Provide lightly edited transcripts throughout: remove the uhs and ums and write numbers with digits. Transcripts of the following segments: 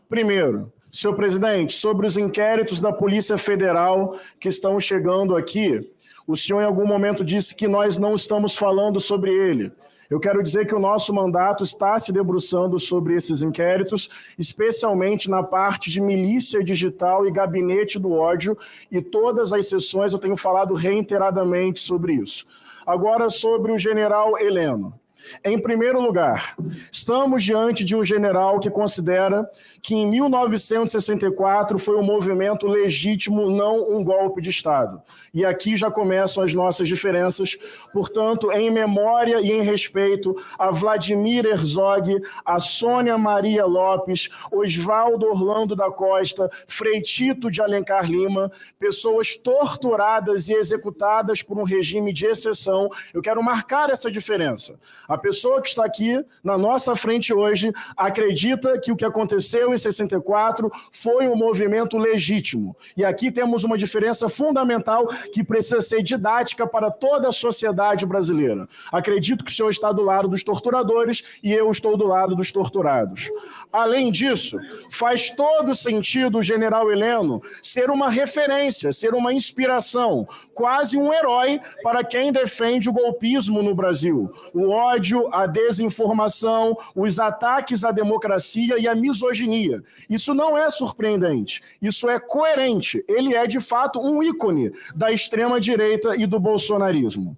Primeiro, senhor presidente, sobre os inquéritos da Polícia Federal que estão chegando aqui, o senhor em algum momento disse que nós não estamos falando sobre ele. Eu quero dizer que o nosso mandato está se debruçando sobre esses inquéritos, especialmente na parte de milícia digital e gabinete do ódio, e todas as sessões eu tenho falado reiteradamente sobre isso. Agora, sobre o general Heleno. Em primeiro lugar, estamos diante de um general que considera que em 1964 foi um movimento legítimo, não um golpe de Estado. E aqui já começam as nossas diferenças. Portanto, em memória e em respeito a Vladimir Herzog, a Sônia Maria Lopes, Oswaldo Orlando da Costa, Frei Tito de Alencar Lima, pessoas torturadas e executadas por um regime de exceção, eu quero marcar essa diferença. A pessoa que está aqui na nossa frente hoje acredita que o que aconteceu em 64 foi um movimento legítimo. E aqui temos uma diferença fundamental que precisa ser didática para toda a sociedade brasileira. Acredito que o senhor está do lado dos torturadores e eu estou do lado dos torturados. Além disso, faz todo sentido o general Heleno ser uma referência, ser uma inspiração, quase um herói para quem defende o golpismo no Brasil. O ódio, a desinformação, os ataques à democracia e à misoginia. Isso não é surpreendente, isso é coerente. Ele é, de fato, um ícone da extrema-direita e do bolsonarismo.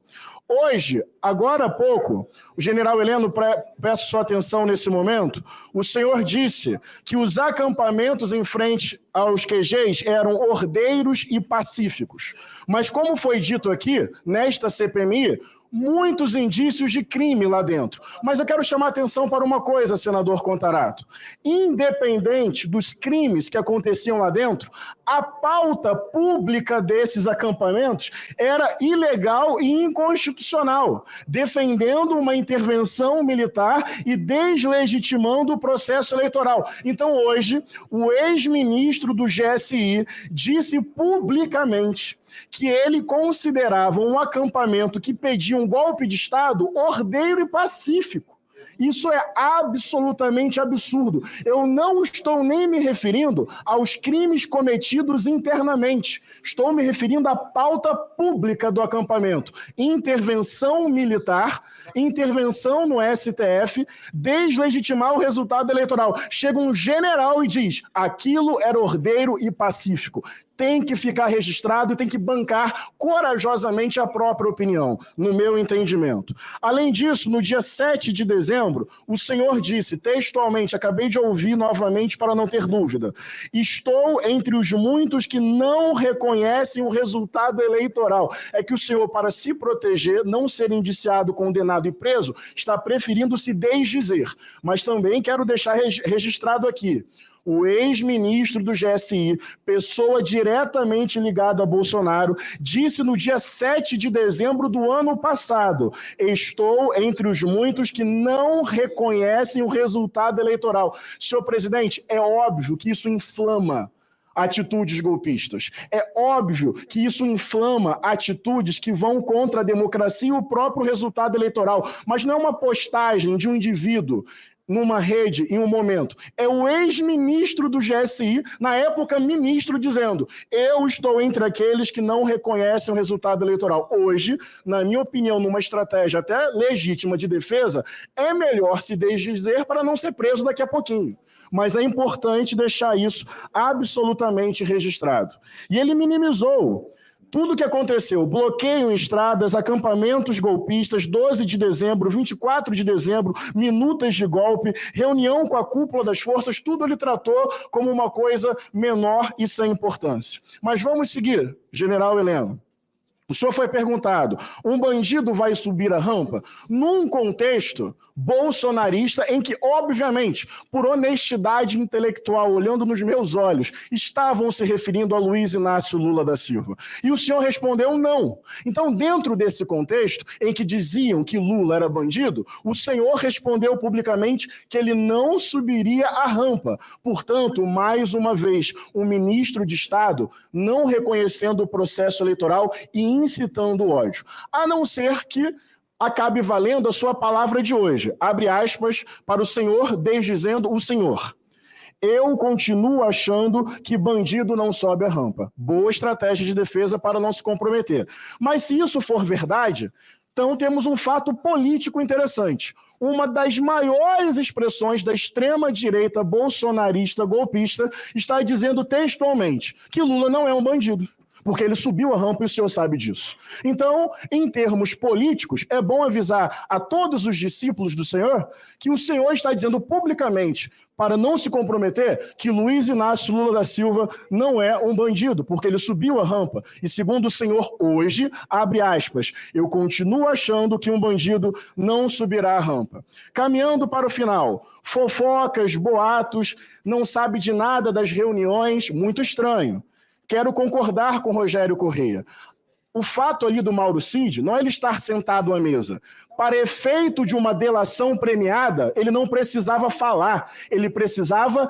Hoje, agora há pouco, o general Heleno, peço sua atenção nesse momento, o senhor disse que os acampamentos em frente aos QGs eram ordeiros e pacíficos. Mas como foi dito aqui, nesta CPMI, muitos indícios de crime lá dentro. Mas eu quero chamar a atenção para uma coisa, senador Contarato. Independente dos crimes que aconteciam lá dentro, a pauta pública desses acampamentos era ilegal e inconstitucional, defendendo uma intervenção militar e deslegitimando o processo eleitoral. Então, hoje, o ex-ministro do GSI disse publicamente que ele considerava um acampamento que pedia um golpe de Estado ordeiro e pacífico. Isso é absolutamente absurdo. Eu não estou nem me referindo aos crimes cometidos internamente. Estou me referindo à pauta pública do acampamento. Intervenção militar, intervenção no STF, deslegitimar o resultado eleitoral. Chega um general e diz, aquilo era ordeiro e pacífico. Tem que ficar registrado e tem que bancar corajosamente a própria opinião, no meu entendimento. Além disso, no dia 7 de dezembro, o senhor disse, textualmente, acabei de ouvir novamente para não ter dúvida, estou entre os muitos que não reconhecem o resultado eleitoral. É que o senhor, para se proteger, não ser indiciado, condenado e preso, está preferindo se desdizer. Mas também quero deixar registrado aqui, o ex-ministro do GSI, pessoa diretamente ligada a Bolsonaro, disse no dia 7 de dezembro do ano passado, estou entre os muitos que não reconhecem o resultado eleitoral. Senhor presidente, é óbvio que isso inflama atitudes golpistas. É óbvio que isso inflama atitudes que vão contra a democracia e o próprio resultado eleitoral, mas não é uma postagem de um indivíduo numa rede, em um momento. É o ex-ministro do GSI, na época ministro, dizendo, eu estou entre aqueles que não reconhecem o resultado eleitoral. Hoje, na minha opinião, numa estratégia até legítima de defesa, é melhor se desdizer para não ser preso daqui a pouquinho. Mas é importante deixar isso absolutamente registrado. E ele minimizou tudo o que aconteceu, bloqueio em estradas, acampamentos golpistas, 12 de dezembro, 24 de dezembro, minutas de golpe, reunião com a cúpula das forças, tudo ele tratou como uma coisa menor e sem importância. Mas vamos seguir, general Heleno. O senhor foi perguntado, um bandido vai subir a rampa? Num contexto bolsonarista em que, obviamente, por honestidade intelectual, olhando nos meus olhos, estavam se referindo a Luiz Inácio Lula da Silva. E o senhor respondeu não. Então, dentro desse contexto, em que diziam que Lula era bandido, o senhor respondeu publicamente que ele não subiria a rampa. Portanto, mais uma vez, o ministro de Estado não reconhecendo o processo eleitoral e incitando o ódio. A não ser que acabe valendo a sua palavra de hoje. Abre aspas para o senhor, desdizendo o senhor. Eu continuo achando que bandido não sobe a rampa. Boa estratégia de defesa para não se comprometer. Mas se isso for verdade, então temos um fato político interessante. Uma das maiores expressões da extrema-direita bolsonarista golpista está dizendo textualmente que Lula não é um bandido, porque ele subiu a rampa e o senhor sabe disso. Então, em termos políticos, é bom avisar a todos os discípulos do senhor que o senhor está dizendo publicamente, para não se comprometer, que Luiz Inácio Lula da Silva não é um bandido, porque ele subiu a rampa. E segundo o senhor hoje, abre aspas, eu continuo achando que um bandido não subirá a rampa. Caminhando para o final, fofocas, boatos, não sabe de nada das reuniões, muito estranho. Quero concordar com Rogério Correia. O fato ali do Mauro Cid não é ele estar sentado à mesa. Para efeito de uma delação premiada, ele não precisava falar, ele precisava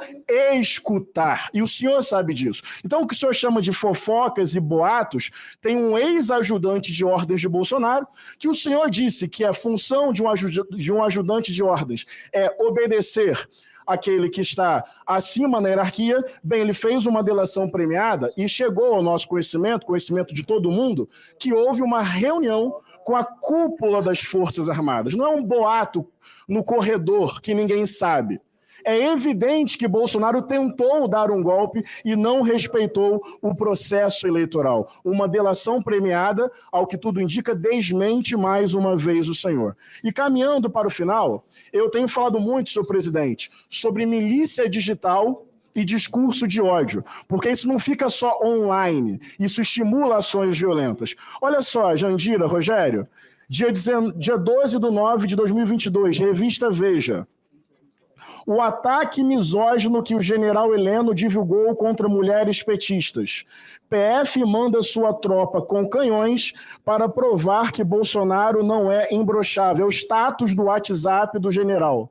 escutar. E o senhor sabe disso. Então, o que o senhor chama de fofocas e boatos, tem um ex-ajudante de ordens de Bolsonaro, que o senhor disse que a função de um ajudante de ordens é obedecer aquele que está acima na hierarquia. Bem, ele fez uma delação premiada e chegou ao nosso conhecimento de todo mundo, que houve uma reunião com a cúpula das Forças Armadas. Não é um boato no corredor que ninguém sabe. É evidente que Bolsonaro tentou dar um golpe e não respeitou o processo eleitoral. Uma delação premiada, ao que tudo indica, desmente mais uma vez o senhor. E caminhando para o final, eu tenho falado muito, senhor presidente, sobre milícia digital e discurso de ódio, porque isso não fica só online, isso estimula ações violentas. Olha só, Jandira, Rogério, dia 12/9 de 2022, revista Veja. O ataque misógino que o general Heleno divulgou contra mulheres petistas. PF manda sua tropa com canhões para provar que Bolsonaro não é imbrochável. É o status do WhatsApp do general.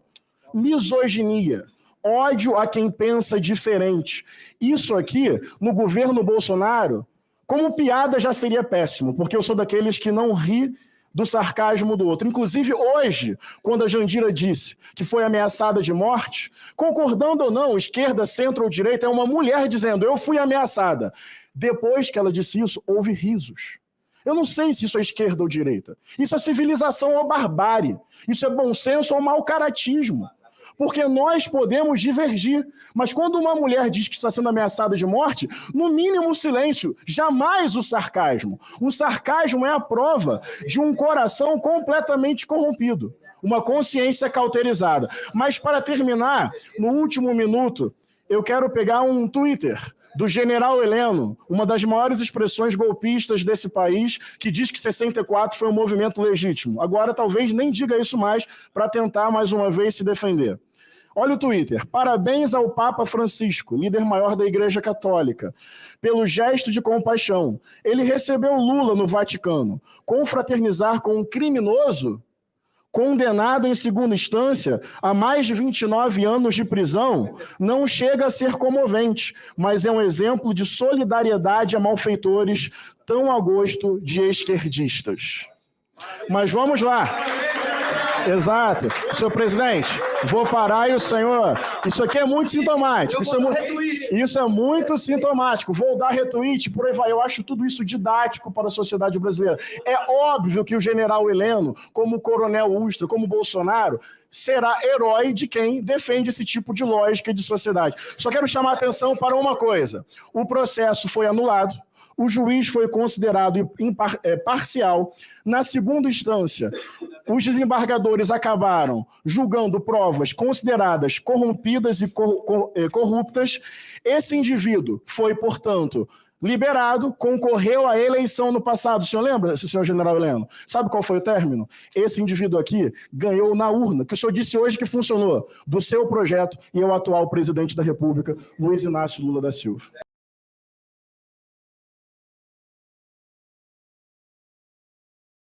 Misoginia. Ódio a quem pensa diferente. Isso aqui, no governo Bolsonaro, como piada já seria péssimo, porque eu sou daqueles que não ri do sarcasmo do outro. Inclusive, hoje, quando a Jandira disse que foi ameaçada de morte, concordando ou não, esquerda, centro ou direita, é uma mulher dizendo, eu fui ameaçada. Depois que ela disse isso, houve risos. Eu não sei se isso é esquerda ou direita. Isso é civilização ou barbárie. Isso é bom senso ou mau caratismo. Porque nós podemos divergir, mas quando uma mulher diz que está sendo ameaçada de morte, no mínimo o silêncio, jamais o sarcasmo. O sarcasmo é a prova de um coração completamente corrompido, uma consciência cauterizada. Mas para terminar, no último minuto, eu quero pegar um Twitter do general Heleno, uma das maiores expressões golpistas desse país, que diz que 64 foi um movimento legítimo. Agora talvez nem diga isso mais para tentar mais uma vez se defender. Olha o Twitter. Parabéns ao Papa Francisco, líder maior da Igreja Católica, pelo gesto de compaixão. Ele recebeu Lula no Vaticano. Confraternizar com um criminoso condenado em segunda instância a mais de 29 anos de prisão não chega a ser comovente, mas é um exemplo de solidariedade a malfeitores tão a gosto de esquerdistas. Mas vamos lá. Exato. Senhor presidente, vou parar e o senhor... Isso aqui é muito sintomático. Isso é muito sintomático. Vou dar retweet, por aí vai. Eu acho tudo isso didático para a sociedade brasileira. É óbvio que o general Heleno, como o coronel Ustra, como Bolsonaro, será herói de quem defende esse tipo de lógica de sociedade. Só quero chamar a atenção para uma coisa. O processo foi anulado. O juiz foi considerado parcial. Na segunda instância, os desembargadores acabaram julgando provas consideradas corrompidas e corruptas. Esse indivíduo foi, portanto, liberado, concorreu à eleição no passado. O senhor lembra, senhor general Heleno? Sabe qual foi o término? Esse indivíduo aqui ganhou na urna, que o senhor disse hoje que funcionou, do seu projeto, e é o atual presidente da República, Luiz Inácio Lula da Silva.